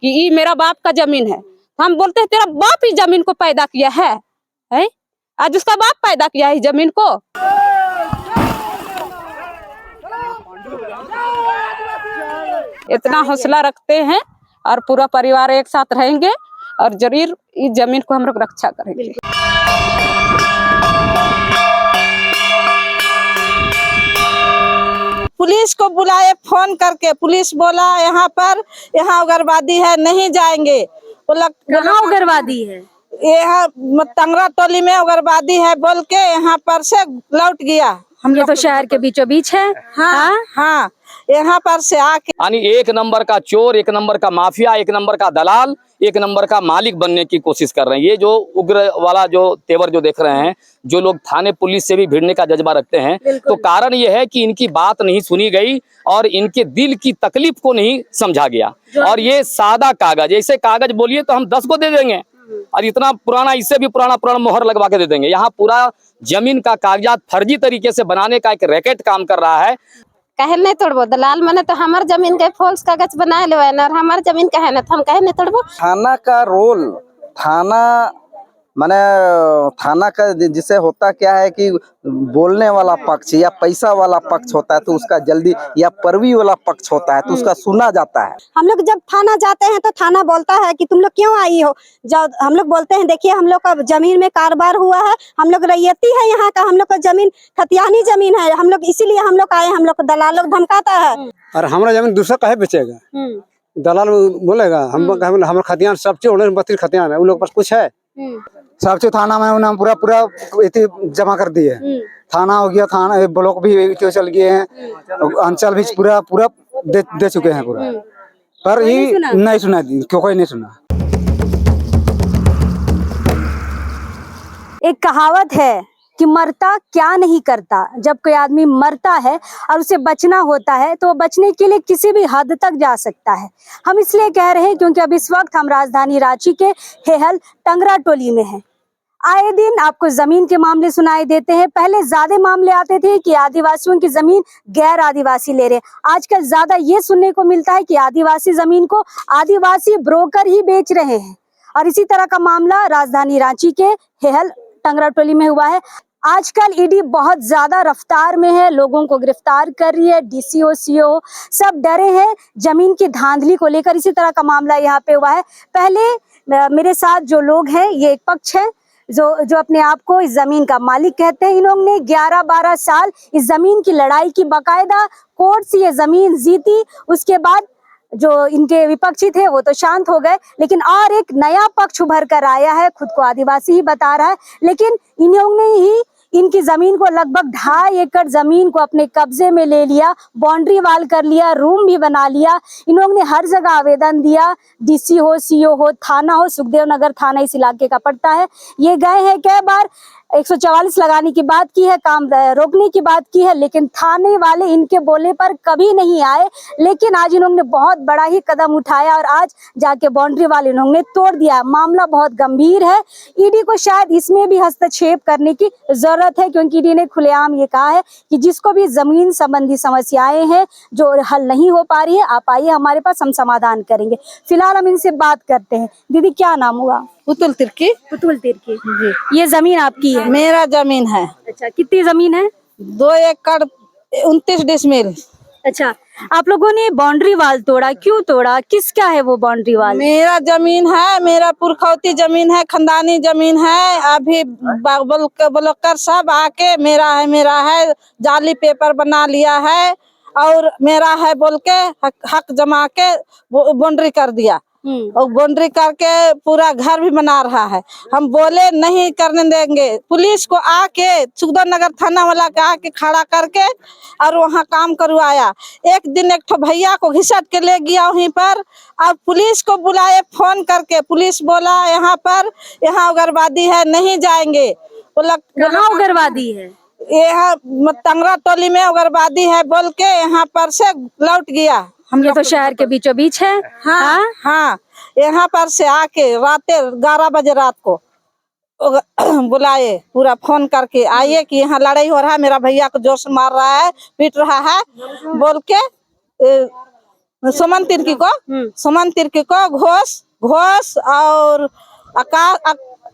कि ये मेरा बाप का जमीन है। हम बोलते हैं तेरा बाप ही जमीन को पैदा किया है? आज उसका बाप पैदा किया है जमीन को। इतना हौसला रखते हैं और पूरा परिवार एक साथ रहेंगे और जरूर इस जमीन को हम लोग रक्षा करेंगे। पुलिस को बुलाए फोन करके, पुलिस बोला यहाँ उग्रवादी है, नहीं जाएंगे। कहाँ उग्रवादी है? यहाँ टंगरा टोली में उग्रवादी है बोल के यहाँ पर से लौट गया। हम लोग तो शहर के बीचों बीच है। हाँ, यहाँ पर से आके यानी एक नंबर का चोर, एक नंबर का माफिया, एक नंबर का दलाल, एक नंबर का मालिक बनने की कोशिश कर रहे हैं। ये जो उग्र वाला जो तेवर जो देख रहे हैं, जो लोग थाने पुलिस से भी भिड़ने का जज्बा रखते हैं, तो कारण ये है कि इनकी बात नहीं सुनी गई और इनके दिल की तकलीफ को नहीं समझा गया। और ये सादा कागज, ऐसे कागज बोलिए तो हम 10 को दे देंगे और इतना पुराना, इससे भी पुराना मोहर लगवा के दे देंगे। यहाँ पूरा जमीन का कागजात फर्जी तरीके से बनाने का एक रैकेट काम कर रहा है। कहे नहीं तोड़बो, दलाल मने तो हमार जमीन के फॉल्स कागज बना लेवे और हमार जमीन कहे ना, तो हम कहे नहीं तोड़बो। थाना का रोल, थाना का जिसे होता क्या है कि बोलने वाला पक्ष या पैसा वाला पक्ष होता है तो उसका जल्दी, या परवी वाला पक्ष होता है तो उसका सुना जाता है। हम लोग जब थाना जाते हैं तो थाना बोलता है कि तुम लोग क्यों आई हो। जब हम लोग बोलते हैं देखिए हम लोग का जमीन में कारोबार हुआ है, हम लोग रैयती है यहाँ का, हम लोग का जमीन खतियानी जमीन है, हम लोग इसीलिए हम लोग आए, हम लोग को दलाल लोग धमकाता है। और हमारा जमीन दूसरा काहे बेचेगा? दलाल बोलेगा हम खतियान सब चीज 32 खतियान है, उन लोग पास कुछ है? सब चीज थाना में उन्होंने पूरा जमा कर दिए। थाना हो गया, थाना ब्लॉक भी चल गए हैं, अंचल भी पूरा दे चुके हैं पूरा, पर ये नहीं सुना, क्यों कोई नहीं सुना। एक कहावत है कि मरता क्या नहीं करता। जब कोई आदमी मरता है और उसे बचना होता है तो बचने के लिए किसी भी हद तक जा सकता है। हम इसलिए कह रहे हैं क्योंकि अब इस वक्त हम राजधानी रांची के हेहल टंगरा टोली में हैं। आए दिन आपको जमीन के मामले सुनाई देते हैं। पहले ज्यादा मामले आते थे कि आदिवासियों की जमीन गैर आदिवासी ले रहे। आजकल ज्यादा ये सुनने को मिलता है कि आदिवासी जमीन को आदिवासी ब्रोकर ही बेच रहे हैं। और इसी तरह का मामला राजधानी रांची के हेहल टंगरा टोली में हुआ है। आजकल ईडी बहुत ज्यादा रफ्तार में है, लोगों को गिरफ्तार कर रही है। डीसीओ, सीओ सब डरे हैं जमीन की धांधली को लेकर। इसी तरह का मामला यहाँ पे हुआ है। पहले मेरे साथ जो लोग हैं, ये एक पक्ष है जो अपने आप को इस जमीन का मालिक कहते हैं। इन्होंने 11-12 साल इस जमीन की लड़ाई की, बाकायदा कोर्ट से ये जमीन जीती। उसके बाद जो इनके विपक्षी थे वो तो शांत हो गए, लेकिन और एक नया पक्ष उभर कर आया है, खुद को आदिवासी ही बता रहा है, लेकिन इन्होंने ही इनकी जमीन को लगभग 2.5 एकड़ जमीन को अपने कब्जे में ले लिया, बाउंड्री वाल कर लिया, रूम भी बना लिया। इन्होंने हर जगह आवेदन दिया, डीसी हो, सीओ हो, थाना हो, सुखदेव नगर थाना इस इलाके का पड़ता है। ये गए हैं कई बार, 144 लगाने की बात की है, काम रोकने की बात की है, लेकिन थाने वाले इनके बोले पर कभी नहीं आए। लेकिन आज इन्होंने बहुत बड़ा ही कदम उठाया और आज जाके बाउंड्री वाल इन्होंने तोड़ दिया। मामला बहुत गंभीर है। ईडी को शायद इसमें भी हस्तक्षेप करने की जरूरत है, क्योंकि ईडी ने खुलेआम ये कहा है कि जिसको भी जमीन संबंधी समस्याएं हैं जो हल नहीं हो पा रही है, आप आइए हमारे पास, हम समाधान करेंगे। फिलहाल हम इनसे बात करते हैं। दीदी क्या नाम हुआ? पुतुल तिर्की। पुतुल तिर्की। ये जमीन आपकी है? मेरा जमीन है। अच्छा, कितनी जमीन है? 2 एकड़ 29 डिसमिल। अच्छा, आप लोगों ने बाउंड्री वाल तोड़ा, क्यों तोड़ा? किसका है वो बाउंड्री वाल? मेरा जमीन है, मेरा पुरखौती जमीन है, खानदानी जमीन है। अभी ब्लॉकर सब आके मेरा है जाली पेपर बना लिया है और मेरा है बोल के हक जमा के बाउंड्री कर दिया और बाउंड्री करके पूरा घर भी बना रहा है। हम बोले नहीं करने देंगे। पुलिस को आके सुखदेव नगर थाना वाला के आके खड़ा करके और वहाँ काम करवाया। एक दिन एक भैया को घिसट के ले गया वहीं पर। अब पुलिस को बुलाए फोन करके, पुलिस बोला यहाँ उग्रवादी है, नहीं जाएंगे। कहाँ उग्रवादी है? यहाँ टंगरा टोली में उग्रवादी है बोल के यहाँ पर से लौट गया। हम लोग तो शहर के बीचों बीच है। हाँ, यहाँ पर से आके रात 11 बजे रात को बुलाए, पूरा फोन करके आइए कि यहाँ लड़ाई हो रहा है, मेरा भैया को जोर से मार रहा है, पीट रहा है बोल के सुमन तिर्की को, सुमन तिर्की को घोष और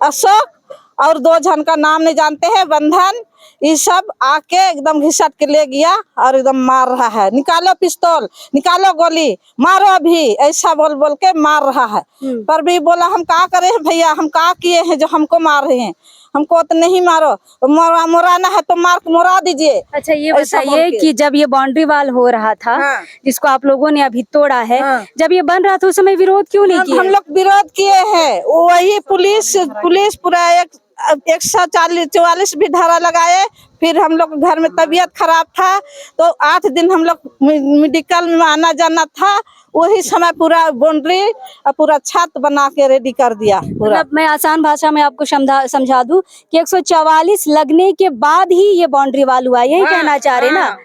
अशोक और 2 जन का नाम नहीं जानते हैं, बंधन, ये सब आके एकदम घिसट के ले गया और एकदम मार रहा है। निकालो पिस्तौल, निकालो गोली, मारो अभी, ऐसा बोल बोल के मार रहा है। पर भी बोला हम क्या करे हैं भैया, हम क्या किए हैं जो हमको मार रहे हैं, हमको तो नहीं मारो, मोराना है तो मार मोरा दीजिए। अच्छा ये बताइए कि जब ये बाउंड्री वाल हो रहा था, जिसको आप लोगों ने अभी तोड़ा है, जब ये बन रहा था उस समय विरोध क्यों नहीं किया? हम लोग विरोध किए हैं, वही पुलिस पूरा 144 भी धारा लगाए। फिर हम लोग घर में तबीयत खराब था तो 8 दिन हम लोग मेडिकल में आना जाना था, वही समय पूरा बाउंड्री पूरा छत बना के रेडी कर दिया पूरा। मतलब मैं आसान भाषा में आपको समझा दूं कि 144 लगने के बाद ही ये बाउंड्री वाल हुआ, यही कहना चाह रहे ना?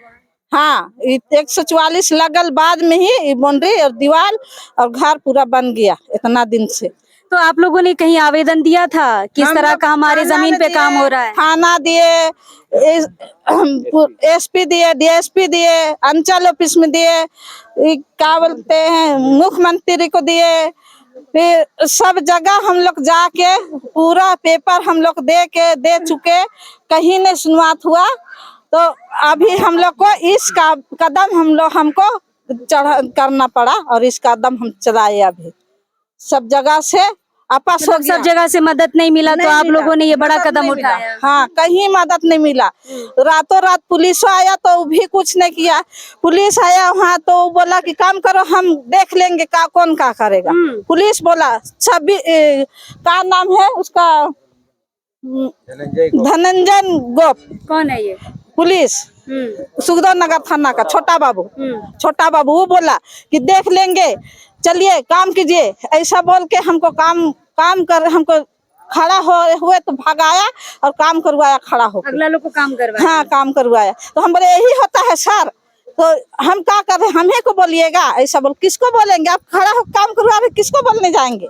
हाँ, 144 लगल बाद में ही बाउंड्री और दीवार और घर पूरा बन गया इतना दिन से। तो आप लोगों ने कहीं आवेदन दिया था किस तरह का हमारे जमीन पे काम हो रहा है? थाना दिए, एसपी दिए, डीएसपी दिए, अंचल ऑफिस में दिए, क्या बोलते हैं मुख्यमंत्री को दिए, फिर सब जगह हम लोग जाके पूरा पेपर हम लोग दे चुके, कहीं नहीं सुनवाई हुआ। तो अभी हम लोग को इस कदम हमको करना पड़ा और इस कदम हम चलाए। अभी सब जगह से आपस हो गया, सब जगह से मदद नहीं मिला तो आप लोगों ने ये बड़ा कदम उठाया? हाँ, कहीं मदद नहीं मिला। रातों रात पुलिस आया तो भी कुछ नहीं किया। पुलिस आया वहाँ तो बोला कि काम करो, हम देख लेंगे कौन क्या करेगा। पुलिस बोला 26 क्या नाम है उसका, धनंजय गोप। कौन है ये? पुलिस सुखदेव नगर थाना का छोटा बाबू वो बोला कि देख लेंगे, चलिए काम कीजिए, ऐसा बोल के हमको हमको खड़ा हुए तो भगाया और काम करवाया खड़ा हो। अगला लोग को काम करवाया? हाँ, काम करवाया। तो हम बोले यही होता है सर, तो हम क्या कर रहे, हमें को बोलिएगा, ऐसा बोल किसको बोलेंगे, आप खड़ा हो काम करवा रहे किसको बोलने जाएंगे,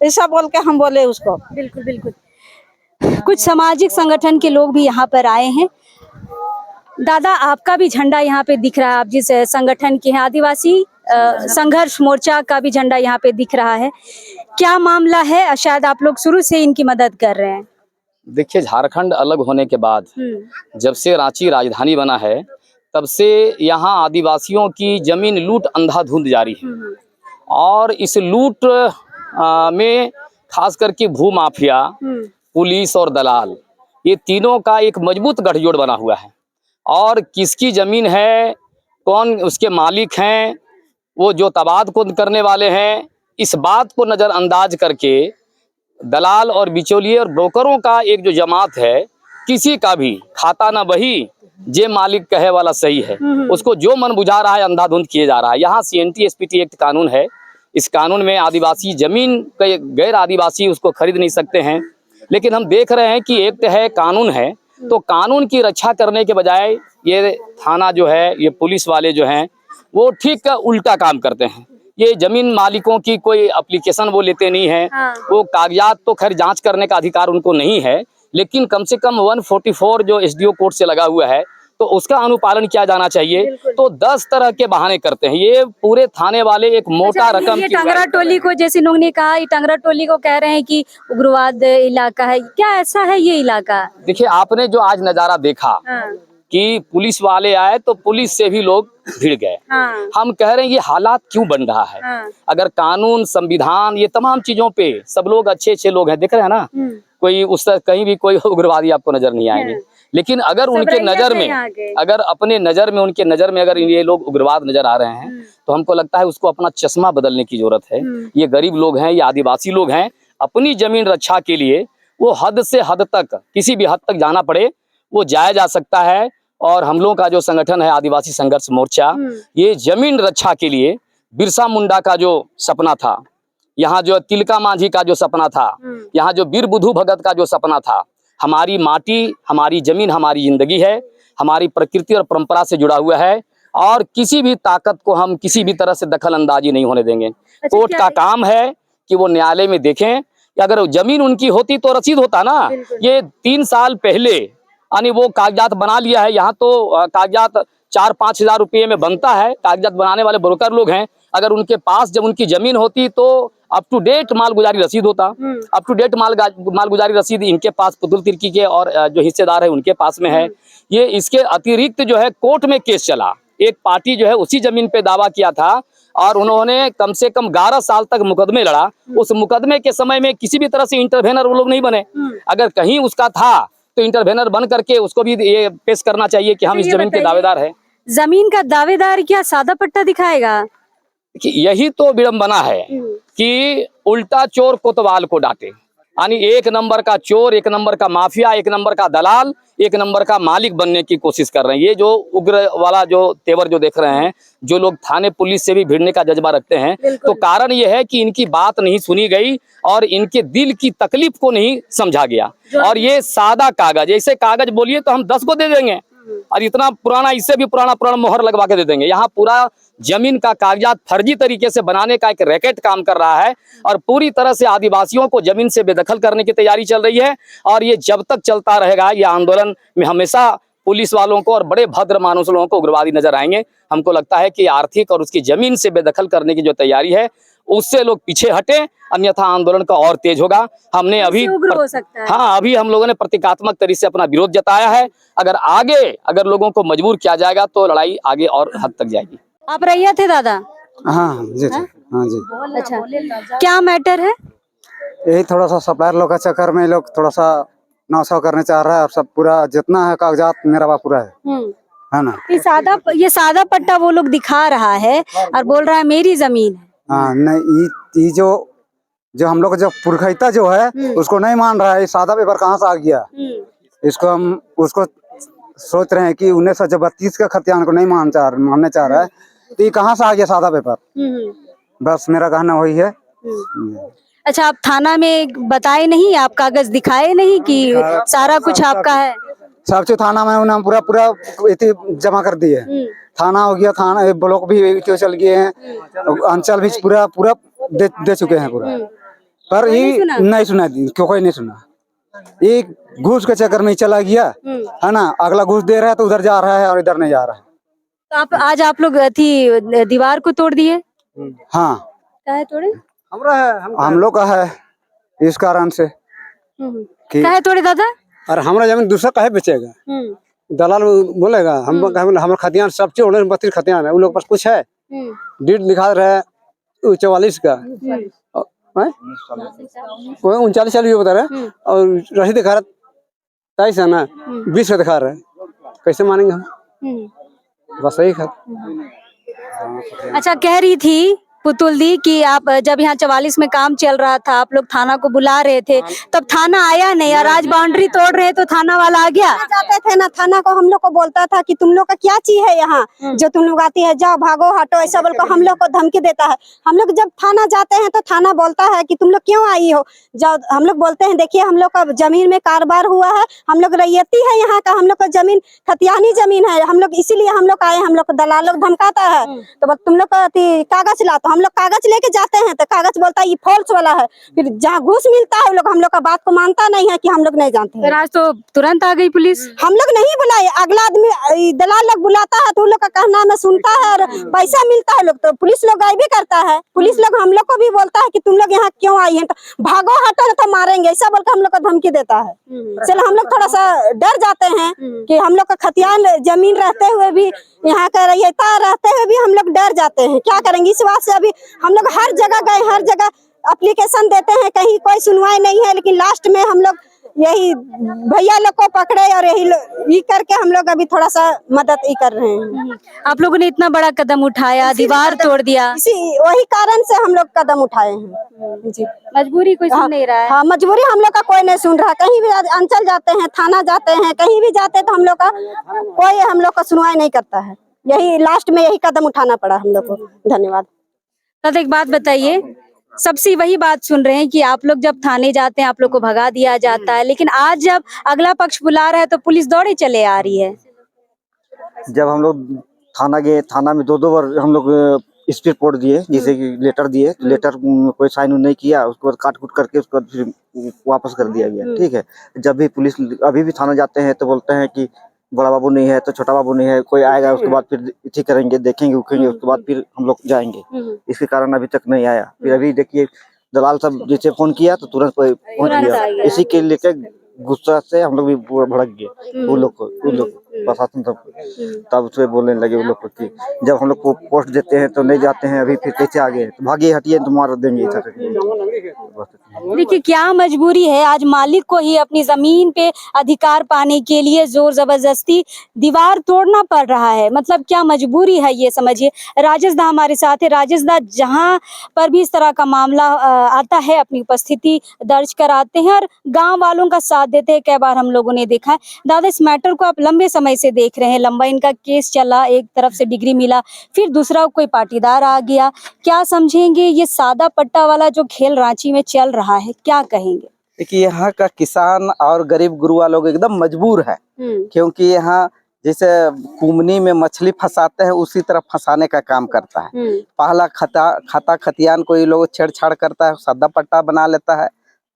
ऐसा बोल के हम बोले उसको। बिल्कुल बिल्कुल। कुछ सामाजिक संगठन के लोग भी यहाँ पर आए हैं। दादा, आपका भी झंडा यहाँ पे दिख रहा है, आप जिस संगठन के हैं, आदिवासी संघर्ष मोर्चा का भी झंडा यहाँ पे दिख रहा है, क्या मामला है? शायद आप लोग शुरू से इनकी मदद कर रहे हैं। देखिए, झारखंड अलग होने के बाद जब से रांची राजधानी बना है तब से यहाँ आदिवासियों की जमीन लूट अंधाधुंध जारी है। और इस लूट में खास करके भू माफिया, पुलिस और दलाल, ये तीनों का एक मजबूत गठजोड़ बना हुआ है। और किसकी जमीन है, कौन उसके मालिक हैं, वो जो तबाद को करने वाले हैं, इस बात को नज़रअंदाज करके दलाल और बिचौलिए और ब्रोकरों का एक जो जमात है, किसी का भी खाता ना बही, जे मालिक कहे वाला सही है, उसको जो मन बुझा रहा है अंधाधुंध किए जा रहा है। यहाँ CNT SPT एक्ट कानून है, इस कानून में आदिवासी जमीन का गैर आदिवासी उसको खरीद नहीं सकते हैं। लेकिन हम देख रहे हैं कि एक्ट है, कानून है, तो कानून की रक्षा करने के बजाय ये थाना जो है, ये पुलिस वाले जो हैं, वो ठीक उल्टा काम करते हैं। ये जमीन मालिकों की कोई एप्लीकेशन वो लेते नहीं है। वो कागजात तो खैर जांच करने का अधिकार उनको नहीं है, लेकिन कम से कम 144 जो SDO कोर्ट से लगा हुआ है तो उसका अनुपालन किया जाना चाहिए। तो 10 तरह के बहाने करते हैं ये पूरे थाने वाले, एक मोटा रकम की। टंगरा टोली को, जैसे लोगों ने कहा, टंगरा टोली को कह रहे हैं कि उग्रवाद इलाका है, क्या ऐसा है ये इलाका? देखिए, आपने जो आज नजारा देखा कि पुलिस वाले आए तो पुलिस से भी लोग भिड़ गए। हम कह रहे हैं ये हालात क्यों बन रहा है? अगर कानून, संविधान, ये तमाम चीजों पे सब लोग अच्छे लोग हैं, देख रहे हैं ना, कोई उस कहीं भी कोई उग्रवादी आपको नजर नहीं आएंगे। लेकिन अगर उनके नजर में, अगर अपने नजर में, उनके नजर में अगर ये लोग उग्रवाद नजर आ रहे हैं तो हमको लगता है उसको अपना चश्मा बदलने की जरूरत है। ये गरीब लोग हैं, ये आदिवासी लोग हैं, अपनी जमीन रक्षा के लिए वो हद से हद तक, किसी भी हद तक जाना पड़े वो जाया जा सकता है। और हम लोगों का जो संगठन है आदिवासी संघर्ष मोर्चा, ये जमीन रक्षा के लिए बिरसा मुंडा का जो सपना था, यहाँ जो तिलका मांझी का जो सपना था, यहाँ जो वीर बुधु भगत का जो सपना था, हमारी माटी, हमारी जमीन, हमारी जिंदगी है, हमारी प्रकृति और परंपरा से जुड़ा हुआ है और किसी भी ताकत को हम किसी भी तरह से दखल अंदाजी नहीं होने देंगे। कोर्ट का काम है कि वो न्यायालय में देखें कि अगर जमीन उनकी होती तो रसीद होता ना। ये 3 साल पहले यानी वो कागजात बना लिया है, यहाँ तो कागजात 4-5 हजार रुपये में बनता है। कागजात बनाने वाले ब्रोकर लोग हैं, अगर उनके पास जब उनकी जमीन होती तो अप टू डेट मालगुजारी रसीद होता। अप टू डेट मालगुजारी रसीद इनके पास, पुतुल तिर्की के और जो हिस्सेदार है उनके पास में है। ये इसके अतिरिक्त जो है कोर्ट में केस चला, एक पार्टी जो है उसी जमीन पे दावा किया था और उन्होंने कम से कम 11 साल तक मुकदमे लड़ा। उस मुकदमे के समय में किसी भी तरह से इंटरवेनर वो लोग नहीं बने। अगर कहीं उसका था तो इंटरवेनर बन करके उसको भी ये पेश करना चाहिए कि हम इस जमीन के दावेदार हैं। जमीन का दावेदार क्या सादा पट्टा दिखाएगा? कि यही तो विडंबना है कि उल्टा चोर कोतवाल को डांटे, यानी एक नंबर का चोर, एक नंबर का माफिया, एक नंबर का दलाल, एक नंबर का मालिक बनने की कोशिश कर रहे हैं। ये जो उग्र वाला जो तेवर जो देख रहे हैं, जो लोग थाने पुलिस से भी भिड़ने का जज्बा रखते हैं, तो कारण ये है कि इनकी बात नहीं सुनी गई और इनके दिल की तकलीफ को नहीं समझा गया। और ये सादा कागज, ऐसे कागज बोलिए तो हम 10 को दे देंगे और इतना पुराना, इससे भी पुराना मोहर लगवा के दे देंगे। यहाँ पूरा जमीन का कागजात फर्जी तरीके से बनाने का एक रैकेट काम कर रहा है और पूरी तरह से आदिवासियों को जमीन से बेदखल करने की तैयारी चल रही है। और ये जब तक चलता रहेगा, ये आंदोलन में हमेशा पुलिस वालों को और बड़े भद्र मानुस लोगों को उग्रवादी नजर आएंगे। हमको लगता है कि आर्थिक और उसकी जमीन से बेदखल करने की जो तैयारी है उससे लोग पीछे हटे, अन्यथा आंदोलन का और तेज होगा। हमने अभी उग्र हो सकता है। हाँ, अभी हम लोगों ने प्रतीकात्मक तरीके से अपना विरोध जताया है। अगर लोगों को मजबूर किया जाएगा तो लड़ाई आगे और हद तक जाएगी। आप रैया थे दादा? हाँ जी, हाँ जी। अच्छा, क्या मैटर है? यही थोड़ा सा सप्लायर लोग का चक्कर में लोग थोड़ा सा नाशा करने चाह रहा है और सब पूरा जितना है कागजात मेरा पास पूरा है ना। ये सादा पट्टा वो लोग दिखा रहा है और बोल रहा है मेरी जमीन है। हाँ नहीं, ये जो हम लोग जो पुरखैता जो है उसको नहीं मान रहा है। सादा पेपर कहाँ से आ गया? इसको हम उसको सोच रहे हैं कि 1932 का खतियान को नहीं मानने चाह रहा है, तो ये कहाँ से आ गया सादा पेपर? बस मेरा कहना वही है। अच्छा, आप थाना में बताए नहीं, आप कागज दिखाए नहीं कि सारा कुछ आपका है? सब चीज थाना में उन्होंने पूरा जमा कर दिए। थाना हो गया, थाना ब्लॉक भी चल गए हैं, अंचल भी पूरा दे चुके हैं पूरा। पर ये नहीं सुना, कोई नहीं सुना। ये घूस के चक्कर में चला गया है ना। अगला घूस दे रहा है तो उधर जा रहा है और इधर नहीं जा रहा है। तो आज आप लोग दीवार को तोड़ दिए? हाँ, काहे तोड़े? हम लोग का है इस कारण से। काहे तोड़े दादा? और हमारा जमीन दूसरा काहे बेचेगा? दलाल बोलेगा हम हमारे खतियान सब चीज 32 खतियान है, उन लोग पास कुछ है? डीड दिखा रहा है 44 का, 39 बता रहा है और रसीद दिखा रहा 23 है ना, 20 का दिखा रहा है। कैसे मानेंगे हम? बस यही है। अच्छा, कह रही थी पुतुल दी कि आप जब यहाँ 44 में काम चल रहा था, आप लोग थाना को बुला रहे थे, तब थाना आया नहीं और आज बाउंड्री तोड़ रहे तो थाना वाला आ गया। जाते थे ना, थाना को हम लोग को बोलता था कि तुम लोग का क्या चीज है यहाँ जो तुम लोग आती है, जाओ भागो हटो, ऐसा बोलकर हम लोग को धमकी देता है। हम लोग जब थाना जाते हैं तो थाना बोलता है कि तुम लोग क्यों आई हो, जाओ। हम लोग बोलते हैं देखिए हम लोग का जमीन में कारोबार हुआ है, हम लोग रैयती है यहाँ का, हम लोग का जमीन खतियानी जमीन है, हम लोग इसीलिए हम लोग आए, हम लोग को दलाल लोग धमकाता है। तो तुम लोग का कागज ला, तो हम लोग कागज लेके जाते हैं तो कागज बोलता है ये फॉल्स वाला है। फिर जहाँ घूस मिलता है हम लोग का बात को मानता नहीं है कि हम लोग नहीं जानते हैं। आज तो तुरंत आ गई पुलिस। हम लोग नहीं बुलाए, अगला आदमी दलाल लोग बुलाता है तो उन लोग का कहना में सुनता है और पैसा मिलता है लोग, तो पुलिस लोग गायब भी करता है। पुलिस लोग हम लोग को भी बोलता है कि तुम लोग यहाँ क्यों आई है, तो भागो हटो तो मारेंगे, ऐसा बोलकर हम लोग को धमकी देता है। चलो हम लोग थोड़ा सा डर जाते हैं कि हम लोग का खतियान जमीन रहते हुए भी, यहाँ का रैयता रहते हुए भी हम लोग डर जाते हैं। क्या करेंगे इस बात से? अभी हम लोग हर जगह गए, हर जगह एप्लीकेशन देते हैं, कहीं कोई सुनवाई नहीं है, लेकिन लास्ट में हम लोग यही भैया लोग को पकड़े और यही करके हम लोग अभी थोड़ा सा मदद ही कर रहे हैं। आप लोगों ने इतना बड़ा कदम उठाया, दीवार तोड़ दिया, वही कारण से हम लोग कदम उठाए हैं जी। मजबूरी कोई सुन नहीं रहा है। हाँ, मजबूरी हम लोग का कोई नहीं सुन रहा। कहीं भी अंचल जाते हैं, थाना जाते हैं, कहीं भी जाते हैं तो हम लोग का कोई हम लोग का सुनवाई नहीं करता है। यही लास्ट में यही कदम उठाना पड़ा हम लोग को। धन्यवाद। तो एक बात बताइए, सबसे वही बात सुन रहे हैं कि आप लोग जब थाने जाते हैं आप लोग को भगा दिया जाता है, लेकिन आज जब अगला पक्ष बुला रहा है तो पुलिस दौड़े चले आ रही है। जब हम लोग थाना गए, थाना में 2 बार हम लोग स्पीड रिपोर्ट दिए, जैसे कि लेटर दिए, लेटर कोई साइन नहीं किया, उसके बाद काट कूट करके उसके बाद फिर वापस कर दिया गया। ठीक है, जब भी पुलिस अभी भी थाना जाते हैं तो बोलते हैं कि बड़ा बाबू नहीं है तो छोटा बाबू नहीं है, कोई आएगा उसके बाद फिर ठीक करेंगे, देखेंगे उखेंगे, उसके बाद फिर हम लोग जाएंगे। इसके कारण अभी तक नहीं आया। फिर अभी देखिए दलाल सब जैसे फोन किया तो तुरंत कोई पहुंच गया। इसी के लेके गुस्सा से हम लोग भी भड़क गए। वो लोग प्रशासन सब तब उससे बोलने लगे वो लोग कि जब हम लोग को पोस्ट देते हैं तो नहीं जाते हैं, अभी फिर कैसे आगे तो भागिए हटिए तो मार देंगे। देखिए क्या मजबूरी है, आज मालिक को ही अपनी जमीन पे अधिकार पाने के लिए जोर जबरदस्ती दीवार तोड़ना पड़ रहा है। मतलब क्या मजबूरी है ये समझिए। राजेश दा हमारे साथ है। राजेश दा, जहाँ पर भी इस तरह का मामला आता है अपनी उपस्थिति दर्ज कराते हैं और गांव वालों का साथ देते हैं। कई बार हम लोगों ने देखा है। दादा, इस मैटर को आप लंबे समय से देख रहे हैं, लंबा इनका केस चला, एक तरफ से डिग्री मिला, फिर दूसरा कोई पाटीदार आ गया। क्या समझेंगे ये सादा पट्टा वाला जो खेल रांची में चल रहा है, क्या कहेंगे? देखिए यहाँ का किसान और गरीब गुरुआ लोग एकदम मजबूर है, क्योंकि यहाँ जैसे कुमनी में मछली फंसाते हैं उसी तरह फंसाने का काम करता है। पहला खाता खतियान को ये लोग छेड़छाड़ करता है, सादा पट्टा बना लेता है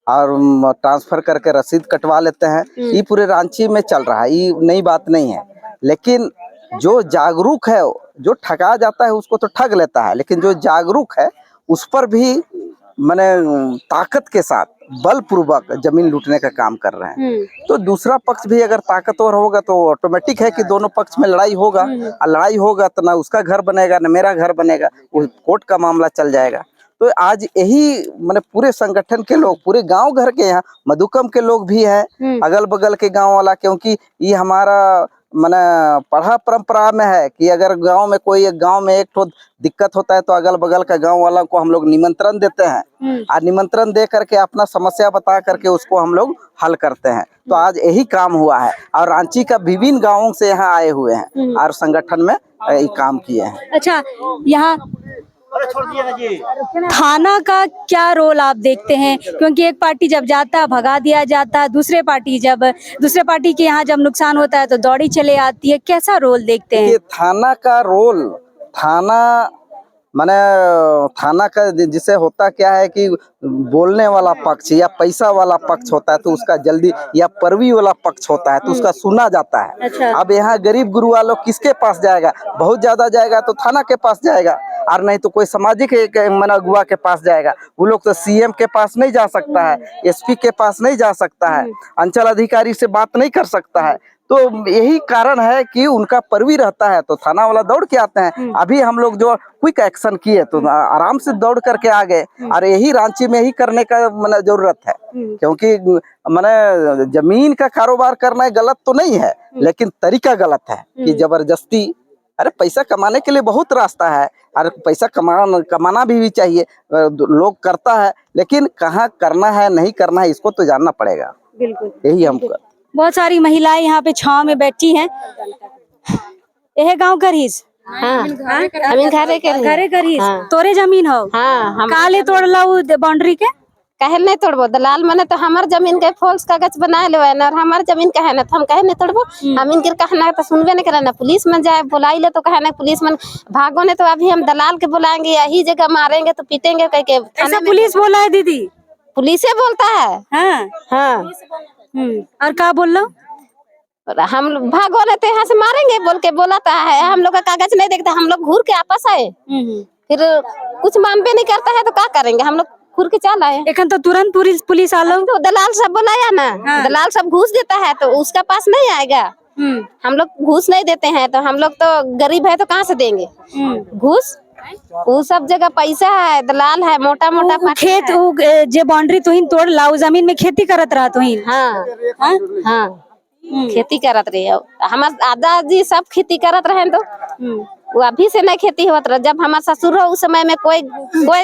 और ट्रांसफर करके रसीद कटवा लेते हैं। ये पूरे रांची में चल रहा है, ये नई बात नहीं है। लेकिन जो जागरूक है, जो ठगा जाता है उसको तो ठग लेता है, लेकिन जो जागरूक है उस पर भी माने ताकत के साथ बलपूर्वक जमीन लूटने का काम कर रहे हैं। तो दूसरा पक्ष भी अगर ताकतवर होगा तो ऑटोमेटिक है कि दोनों पक्ष में लड़ाई होगा, और लड़ाई होगा तो ना उसका घर बनेगा ना मेरा घर बनेगा, वो कोर्ट का मामला चल जाएगा। तो आज यही माने पूरे संगठन के लोग, पूरे गांव घर के, यहाँ मधुकम के लोग भी हैं, अगल बगल के गांव वाला, क्योंकि ये हमारा माने पढ़ा परंपरा में है कि अगर गांव में कोई गांव में एक तो दिक्कत होता है तो अगल बगल का गांव वाला को हम लोग निमंत्रण देते हैं और निमंत्रण दे करके अपना समस्या बता करके उसको हम लोग हल करते हैं। तो आज यही काम हुआ है और रांची का विभिन्न गांवों से यहाँ आए हुए हैं और संगठन में ये काम किए हैं। अच्छा, यहाँ थाना का क्या रोल आप देखते हैं? क्योंकि एक पार्टी जब जाता है भगा दिया जाता है, दूसरे पार्टी के यहाँ जब नुकसान होता है तो दौड़ी चले आती है। कैसा रोल देखते हैं? थाना का रोल, थाना का जिसे होता क्या है कि बोलने वाला पक्ष या पैसा वाला पक्ष होता है तो उसका जल्दी, या परवी वाला पक्ष होता है तो उसका सुना जाता है। अच्छा। अब यहाँ गरीब गुरुआ लोग किसके पास जाएगा? बहुत ज्यादा जाएगा तो थाना के पास जाएगा, और नहीं तो कोई सामाजिक अगुआ के पास जाएगा। वो लोग तो सीएम के पास नहीं जा सकता है, एसपी के पास नहीं जा सकता है, अंचल अधिकारी से बात नहीं कर सकता है। तो यही कारण है कि उनका परवी रहता है तो थाना वाला दौड़ के आते हैं। अभी हम लोग जो क्विक एक्शन किए तो आराम से दौड़ करके आ गए, और यही रांची में ही करने का जरूरत है, क्योंकि जमीन का कारोबार करना गलत तो नहीं है, लेकिन तरीका गलत है कि जबरदस्ती। अरे पैसा कमाने के लिए बहुत रास्ता है, अरे पैसा कमाना भी चाहिए, लोग करता है, लेकिन कहाँ करना है नहीं करना है इसको तो जानना पड़ेगा। बिल्कुल, यही हम बहुत सारी महिलाएं यहाँ पे छांव में बैठी हैं। यह गांव करीज घरे करीज तोरे जमीन हो? हाँ, काले तोड़ लो बाउंड्री के कहे नहीं तोड़बो। दलाल मने तो हमार जमीन के फॉल्स कागज बना लेवे ना, और हमार जमीन कहे ना तो हम कहे नहीं तोड़बो। हम इनके कहना तो सुनबे नहीं करे ना। पुलिस में जाए बुलाई ले तो कहे ना पुलिस में भागो ने, तो अभी हम दलाल के बुलाएंगे, यही जगह मारेंगे तो पीटेंगे कह के। ऐसा पुलिस बोला है दीदी? पुलिस बोलता है। हाँ हाँ। और क्या बोल लो? हम भागो लेते यहाँ से मारेंगे बोल के बोलाता है। हम लोग का कागज नहीं देखते, हम लोग घूर के आपस आए, फिर कुछ मानबे नहीं करता है तो क्या करेंगे? हम लोग घूर के चल आए। एक तो तुरंत पुलिस आ लो, तो दलाल सब बुलाया ना। हाँ। दलाल सब घूस देता है तो उसका पास नहीं आएगा। हम लोग घूस नहीं देते हैं तो हम लोग तो गरीब है तो कहाँ से देंगे घूस? वो सब जगह पैसा है, दलाल है, मोटा मोटा खेत जो बाउंड्री तुहिन तोड़ लाओ, जमीन में खेती करत रहा तुहिन। हाँ हाँ, खेती करत रही। हमार दादाजी सब खेती करत रहे तो वो अभी से नहीं खेती होत रहा। जब हमार ससुर हो उस समय में कोई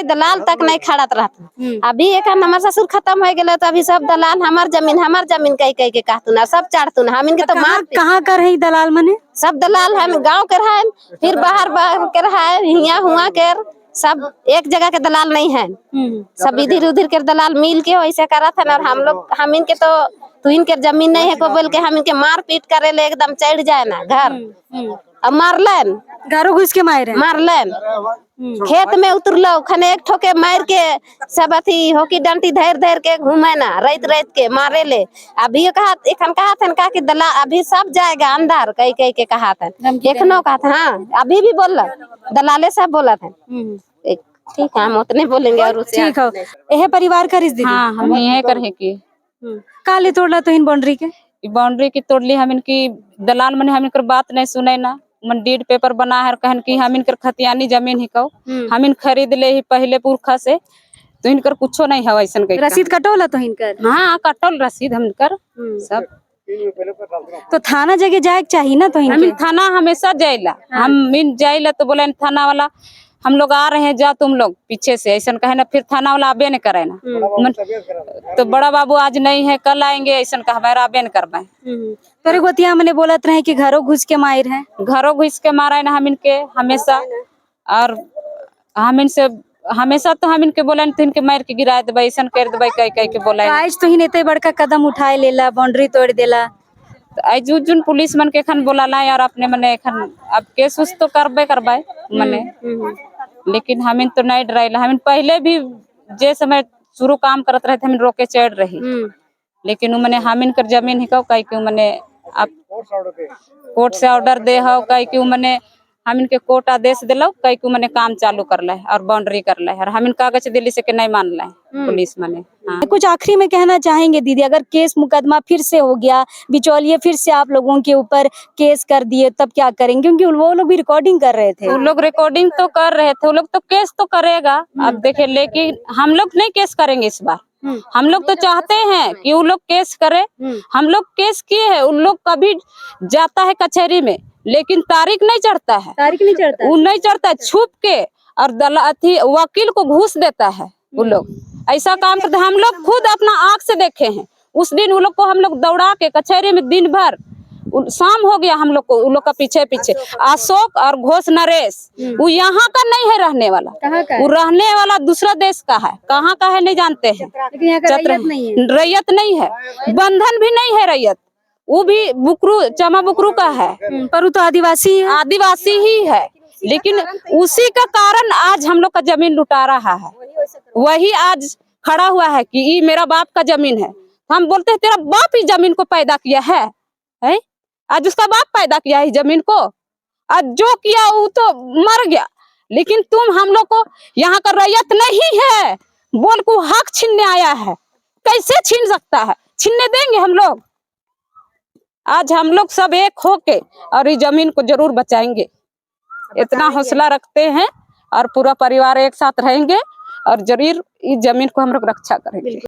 दलाल तक नहीं खड़त रहता। अभी एक हमार ससुर खत्म हो गए तो अभी सब दलाल हमार जमीन कह के कहतुन, सब चाटतुन। हम इनके तो मार कहाँ कर रही दलाल मने? सब दलाल हम गाँव के रहे, फिर बाहर के रहे, हिया हुआ के सब एक जगह के दलाल नहीं है। सब इधर उधर के दलाल मिल के वैसे करत है। और हम इनके तो इनके जमीन नहीं है को बोल के हम इनके मार पीट करे ले एकदम चढ़ जाए ना घर। अब मारलन, घरों घुस के मारे मारलन। खेत में उतरलो खने एक ठोके मार के सब अथी होकी डंटी धैर धैर के घूमे ना रैत रैत के मारे ले। अभी कहा एखन कहा था का कि दला अभी सब जाएगा अंदर कई कई के कहा था एखनो कहा था। हाँ अभी भी बोल दलाले सब बोला था। ठीक है हम उतने बोलेंगे और उससे ठीक हो यह परिवार का रिश्ते हाँ हम यही करे की काले तोड़ला तो इन बाउंड्री के बाउंड्री की तोड़ली हम इनकी दलाल मन हम इनकर बात नहीं सुने ना मन डीड पेपर बना है कहन की हम इनकर खतियानी जमीन ही कहो हम इन खरीद ले ही पहले पुरखा से तो इनकर कुछो नहीं है वैसन कहीं रसीद कटोला तो इनकर हाँ कटल रसीद हम इनकर सब। तो थाना जगह जाए चाहिए ना तो हम इनके थाना हमेशा जाइला हम इन जाइला तो बोले थाना वाला हम लोग आ रहे हैं जा तुम लोग पीछे से ऐसा कहे ना फिर थाना वाला आबे नहीं करे ना तो बड़ा बाबू आज नहीं है कल आएंगे ऐसा कहा हमारा आबे नहीं करवाए। तोरे गोतिया मैंने बोलत रहे कि घरों घुस के मार है घरों घुस के मारा है ना हम इनके हमेशा और हम इनसे हमेशा तो हम इनके बोला तो इनके मार के गिरा देवे ऐसा कर देवे कह कह के बोला आज तो ही नेते बड़का कदम उठाए लेला बाउंड्री तोड़ देला आज जुन पुलिस मन के खन बोला ला यार अपने मने खन अब केस उस तो करबे करवाए मने लेकिन हम इन तो नहीं डराइला हम पहले भी जे समय शुरू काम करत रहे थे हम रोके चढ़ रही लेकिन मैंने हम इनकर जमीन ही कहो कहीं क्यों मैंने आप कोर्ट से ऑर्डर दे हो कहीं क्यों मैंने हम इनके कोर्ट आदेश दिलो कहीं क्यों मैंने काम चालू कर ले और बाउंड्री कर ले और हम इन कागज दिल्ली से के नहीं मान ले पुलिस मने। हाँ। कुछ आखिरी में कहना चाहेंगे दीदी अगर केस मुकदमा फिर से हो गया बिचौलिए फिर से आप लोगों के ऊपर केस कर दिए तब क्या करेंगे क्योंकि वो लोग भी रिकॉर्डिंग कर रहे थे। वो लोग रिकॉर्डिंग तो कर रहे थे वो लोग तो केस तो करेगा अब देखे लेकिन हम लोग नहीं केस करेंगे इस बार। हम लोग तो चाहते हैं कि वो लोग केस करे हम लोग केस किए हैं उन लोग कभी जाता है कचहरी में लेकिन तारीख नहीं चढ़ता है वो नहीं चढ़ता है छुप के और वकील को घूस देता है वो लोग ऐसा काम करते हम लोग खुद अपना आंख से देखे हैं। उस दिन वो लोग को हम लोग दौड़ा के कचहरी में दिन भर शाम हो गया हम लोग को उन लोग का पीछे पीछे अशोक और घोष नरेश वो यहाँ का नहीं है रहने वाला वो रहने वाला दूसरा देश का है कहाँ का है नहीं जानते हैं रैयत नहीं है बंधन भी नहीं है रैयत वो भी बुकरू चमा बुकरू का है पर वो तो आदिवासी ही है लेकिन उसी का कारण आज हम लोग का जमीन लुटा रहा है वही आज खड़ा हुआ है कि ये मेरा बाप का जमीन है हम बोलते हैं तेरा बाप ही जमीन को पैदा किया है आज उसका बाप पैदा किया है जमीन को आज जो किया वो तो मर गया लेकिन तुम हम लोग को यहाँ का रैयत नहीं है बोल को हक छीनने आया है कैसे छीन सकता है छीनने देंगे हम लोग। आज हम लोग सब एक होके और इस जमीन को जरूर बचाएंगे इतना हौसला रखते हैं और पूरा परिवार एक साथ रहेंगे और जरूर इस जमीन को हम लोग रक्षा करेंगे।